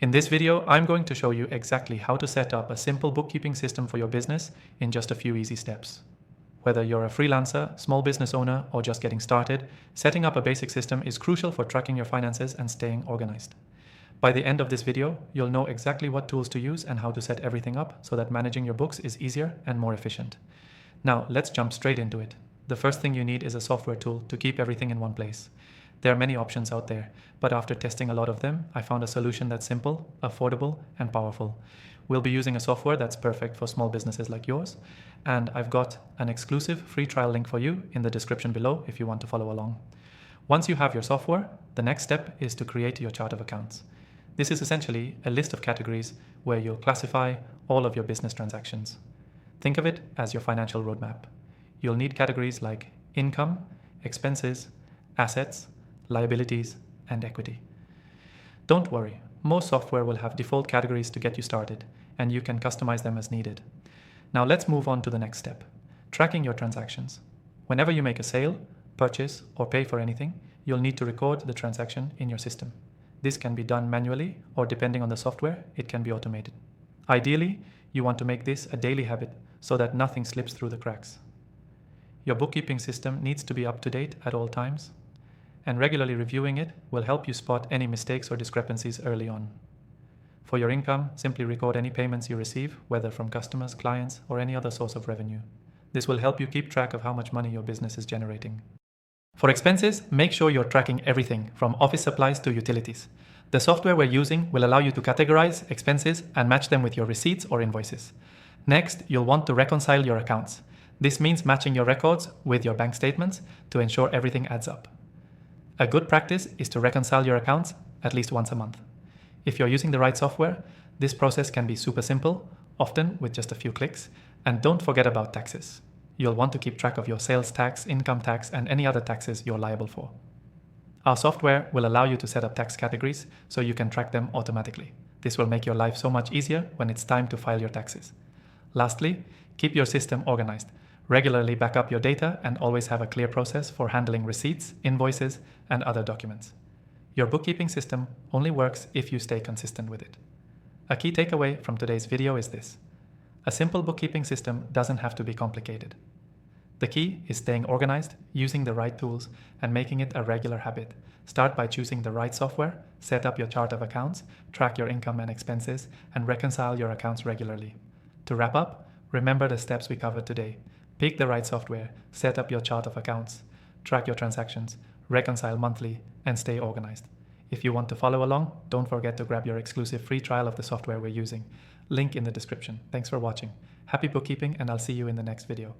In this video, I'm going to show you exactly how to set up a simple bookkeeping system for your business in just a few easy steps. Whether you're a freelancer, small business owner, or just getting started, setting up a basic system is crucial for tracking your finances and staying organized. By the end of this video, you'll know exactly what tools to use and how to set everything up so that managing your books is easier and more efficient. Now, let's jump straight into it. The first thing you need is a software tool to keep everything in one place. There are many options out there, but after testing a lot of them, I found a solution that's simple, affordable, and powerful. We'll be using a software that's perfect for small businesses like yours, and I've got an exclusive free trial link for you in the description below if you want to follow along. Once you have your software, the next step is to create your chart of accounts. This is essentially a list of categories where you'll classify all of your business transactions. Think of it as your financial roadmap. You'll need categories like income, expenses, assets, liabilities, and equity. Don't worry, most software will have default categories to get you started, and you can customize them as needed. Now let's move on to the next step, tracking your transactions. Whenever you make a sale, purchase, or pay for anything, you'll need to record the transaction in your system. This can be done manually, or depending on the software, it can be automated. Ideally, you want to make this a daily habit so that nothing slips through the cracks. Your bookkeeping system needs to be up to date at all times, and regularly reviewing it will help you spot any mistakes or discrepancies early on. For your income, simply record any payments you receive, whether from customers, clients, or any other source of revenue. This will help you keep track of how much money your business is generating. For expenses, make sure you're tracking everything from office supplies to utilities. The software we're using will allow you to categorize expenses and match them with your receipts or invoices. Next, you'll want to reconcile your accounts. This means matching your records with your bank statements to ensure everything adds up. A good practice is to reconcile your accounts at least once a month. If you're using the right software, this process can be super simple, often with just a few clicks, and don't forget about taxes. You'll want to keep track of your sales tax, income tax, and any other taxes you're liable for. Our software will allow you to set up tax categories so you can track them automatically. This will make your life so much easier when it's time to file your taxes. Lastly, keep your system organized. Regularly back up your data and always have a clear process for handling receipts, invoices, and other documents. Your bookkeeping system only works if you stay consistent with it. A key takeaway from today's video is this: a simple bookkeeping system doesn't have to be complicated. The key is staying organized, using the right tools, and making it a regular habit. Start by choosing the right software, set up your chart of accounts, track your income and expenses, and reconcile your accounts regularly. To wrap up, remember the steps we covered today. Pick the right software, set up your chart of accounts, track your transactions, reconcile monthly, and stay organized. If you want to follow along, don't forget to grab your exclusive free trial of the software we're using. Link in the description. Thanks for watching. Happy bookkeeping, and I'll see you in the next video.